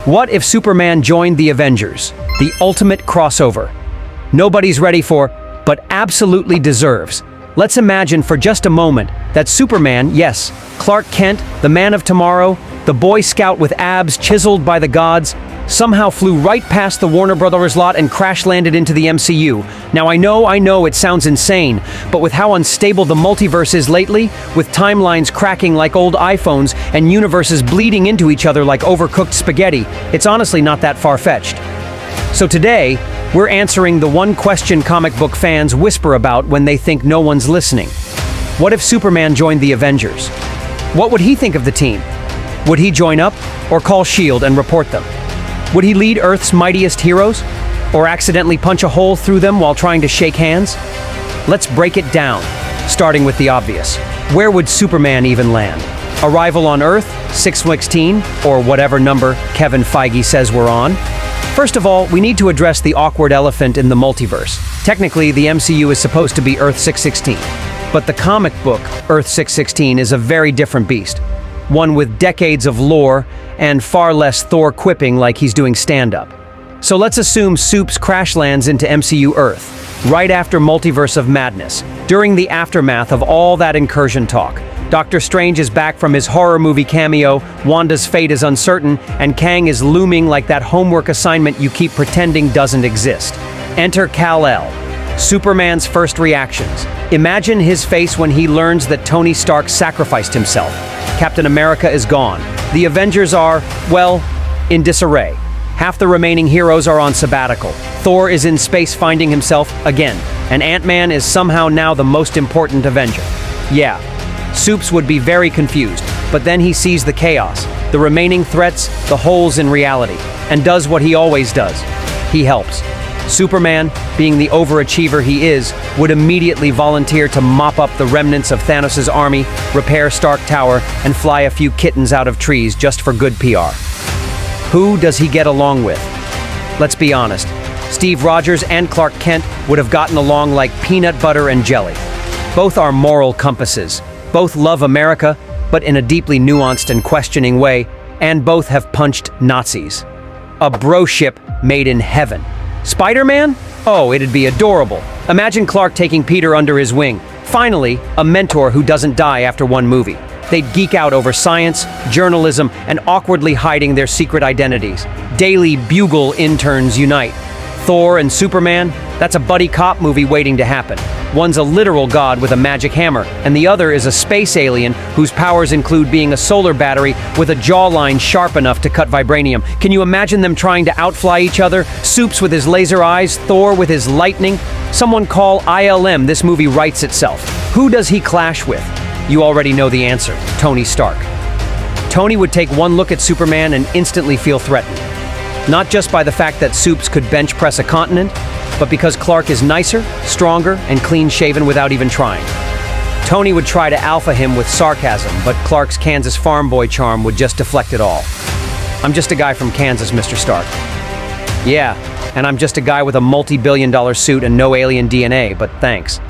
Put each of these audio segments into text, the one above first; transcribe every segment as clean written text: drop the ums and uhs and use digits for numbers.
What if Superman joined the Avengers? The ultimate crossover. Nobody's ready for, but absolutely deserves. Let's imagine for just a moment that Superman, yes, Clark Kent, the man of tomorrow, the Boy Scout with abs chiseled by the gods, somehow flew right past the Warner Brothers lot and crash-landed into the MCU. Now I know it sounds insane, but with how unstable the multiverse is lately, with timelines cracking like old iPhones and universes bleeding into each other like overcooked spaghetti, it's honestly not that far-fetched. So today, we're answering the one question comic book fans whisper about when they think no one's listening. What if Superman joined the Avengers? What would he think of the team? Would he join up, or call S.H.I.E.L.D. and report them? Would he lead Earth's mightiest heroes? Or accidentally punch a hole through them while trying to shake hands? Let's break it down, starting with the obvious. Where would Superman even land? Arrival on Earth, 616, or whatever number Kevin Feige says we're on? First of all, we need to address the awkward elephant in the multiverse. Technically, the MCU is supposed to be Earth 616. But the comic book, Earth 616, is a very different beast. One with decades of lore and far less Thor quipping like he's doing stand-up. So let's assume Supes crash lands into MCU Earth, right after Multiverse of Madness, during the aftermath of all that incursion talk. Doctor Strange is back from his horror movie cameo, Wanda's fate is uncertain, and Kang is looming like that homework assignment you keep pretending doesn't exist. Enter Kal-El. Superman's first reactions. Imagine his face when he learns that Tony Stark sacrificed himself. Captain America is gone. The Avengers are, well, in disarray. Half the remaining heroes are on sabbatical. Thor is in space finding himself again, and Ant-Man is somehow now the most important Avenger. Yeah, Supes would be very confused, but then he sees the chaos, the remaining threats, the holes in reality, and does what he always does. He helps. Superman, being the overachiever he is, would immediately volunteer to mop up the remnants of Thanos' army, repair Stark Tower, and fly a few kittens out of trees just for good PR. Who does he get along with? Let's be honest, Steve Rogers and Clark Kent would have gotten along like peanut butter and jelly. Both are moral compasses. Both love America, but in a deeply nuanced and questioning way, and both have punched Nazis. A bro-ship made in heaven. Spider-Man? Oh, it'd be adorable. Imagine Clark taking Peter under his wing. Finally, a mentor who doesn't die after one movie. They'd geek out over science, journalism, and awkwardly hiding their secret identities. Daily Bugle interns unite. Thor and Superman? That's a buddy cop movie waiting to happen. One's a literal god with a magic hammer, and the other is a space alien whose powers include being a solar battery with a jawline sharp enough to cut vibranium. Can you imagine them trying to outfly each other? Supes with his laser eyes, Thor with his lightning. Someone call ILM, this movie writes itself. Who does he clash with? You already know the answer, Tony Stark. Tony would take one look at Superman and instantly feel threatened. Not just by the fact that Supes could bench press a continent, but because Clark is nicer, stronger, and clean-shaven without even trying. Tony would try to alpha him with sarcasm, but Clark's Kansas farm boy charm would just deflect it all. I'm just a guy from Kansas, Mr. Stark. Yeah, and I'm just a guy with a multi-billion-dollar suit and no alien DNA, but thanks.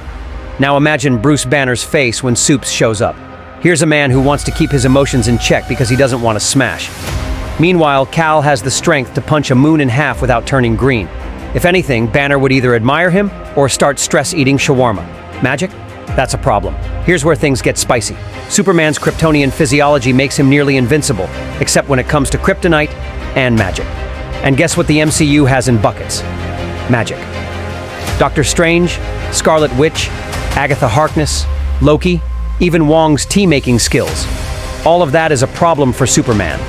Now imagine Bruce Banner's face when Supes shows up. Here's a man who wants to keep his emotions in check because he doesn't want to smash. Meanwhile, Kal has the strength to punch a moon in half without turning green. If anything, Banner would either admire him or start stress-eating shawarma. Magic? That's a problem. Here's where things get spicy. Superman's Kryptonian physiology makes him nearly invincible, except when it comes to kryptonite and magic. And guess what the MCU has in buckets? Magic. Doctor Strange, Scarlet Witch, Agatha Harkness, Loki, even Wong's tea-making skills. All of that is a problem for Superman.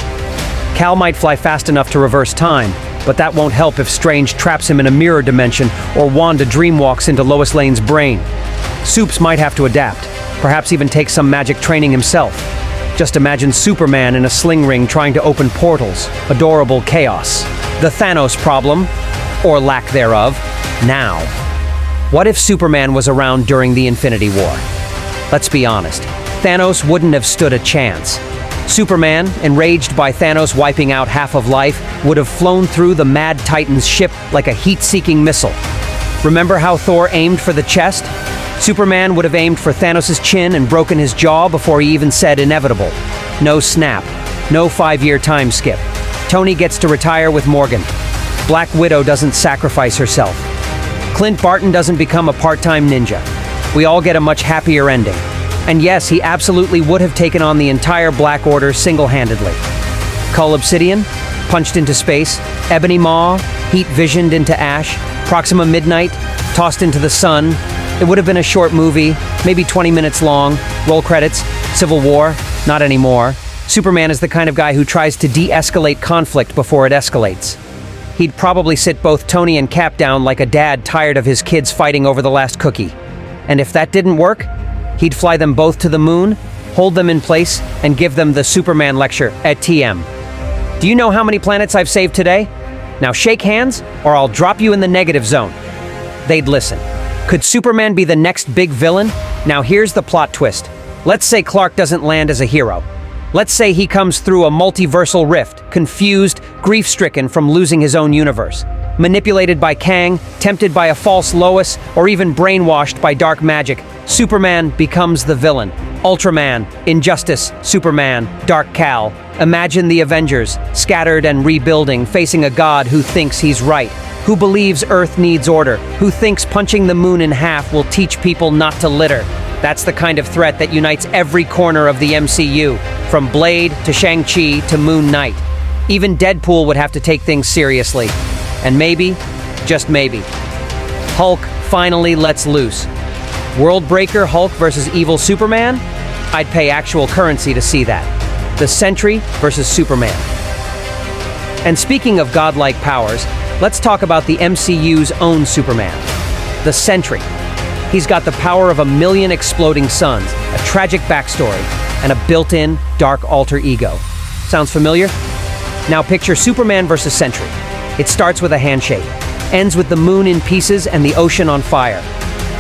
Kal might fly fast enough to reverse time, but that won't help if Strange traps him in a mirror dimension or Wanda dreamwalks into Lois Lane's brain. Supes might have to adapt, perhaps even take some magic training himself. Just imagine Superman in a sling ring trying to open portals. Adorable chaos. The Thanos problem, or lack thereof, now. What if Superman was around during the Infinity War? Let's be honest, Thanos wouldn't have stood a chance. Superman, enraged by Thanos wiping out half of life, would have flown through the Mad Titan's ship like a heat-seeking missile. Remember how Thor aimed for the chest? Superman would have aimed for Thanos' chin and broken his jaw before he even said inevitable. No snap. No 5-year time skip. Tony gets to retire with Morgan. Black Widow doesn't sacrifice herself. Clint Barton doesn't become a part-time ninja. We all get a much happier ending. And yes, he absolutely would have taken on the entire Black Order single-handedly. Cull Obsidian, punched into space. Ebony Maw, heat visioned into ash. Proxima Midnight, tossed into the sun. It would have been a short movie, maybe 20 minutes long. Roll credits. Civil War, not anymore. Superman is the kind of guy who tries to de-escalate conflict before it escalates. He'd probably sit both Tony and Cap down like a dad tired of his kids fighting over the last cookie. And if that didn't work, he'd fly them both to the moon, hold them in place, and give them the Superman lecture at TM. Do you know how many planets I've saved today? Now shake hands, or I'll drop you in the negative zone. They'd listen. Could Superman be the next big villain? Now here's the plot twist. Let's say Clark doesn't land as a hero. Let's say he comes through a multiversal rift, confused, grief-stricken from losing his own universe. Manipulated by Kang, tempted by a false Lois, or even brainwashed by dark magic, Superman becomes the villain. Ultraman, Injustice, Superman, Dark Cal. Imagine the Avengers, scattered and rebuilding, facing a god who thinks he's right, who believes Earth needs order, who thinks punching the moon in half will teach people not to litter. That's the kind of threat that unites every corner of the MCU, from Blade to Shang-Chi to Moon Knight. Even Deadpool would have to take things seriously. And maybe, just maybe, Hulk finally lets loose. World-breaker Hulk versus evil Superman? I'd pay actual currency to see that. The Sentry versus Superman. And speaking of godlike powers, let's talk about the MCU's own Superman, the Sentry. He's got the power of 1,000,000 exploding suns, a tragic backstory, and a built-in dark alter ego. Sounds familiar? Now picture Superman versus Sentry. It starts with a handshake, ends with the moon in pieces and the ocean on fire.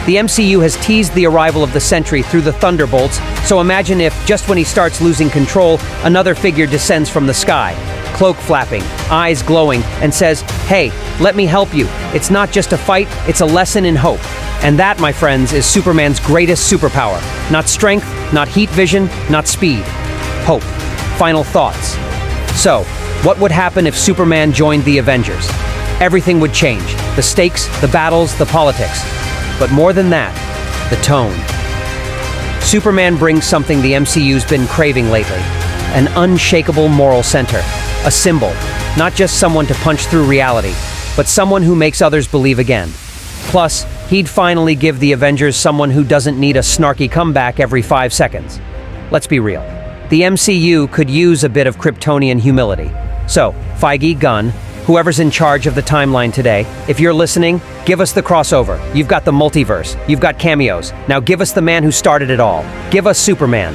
The MCU has teased the arrival of the Sentry through the Thunderbolts, so imagine if, just when he starts losing control, another figure descends from the sky, cloak flapping, eyes glowing, and says, "Hey, let me help you. It's not just a fight, it's a lesson in hope." And that, my friends, is Superman's greatest superpower. Not strength, not heat vision, not speed. Hope. Final thoughts. So, what would happen if Superman joined the Avengers? Everything would change. The stakes, the battles, the politics. But more than that, the tone. Superman brings something the MCU's been craving lately. An unshakable moral center. A symbol. Not just someone to punch through reality, but someone who makes others believe again. Plus, he'd finally give the Avengers someone who doesn't need a snarky comeback every 5 seconds. Let's be real. The MCU could use a bit of Kryptonian humility. So, Feige, Gunn, whoever's in charge of the timeline today, if you're listening, give us the crossover. You've got the multiverse. You've got cameos. Now give us the man who started it all. Give us Superman.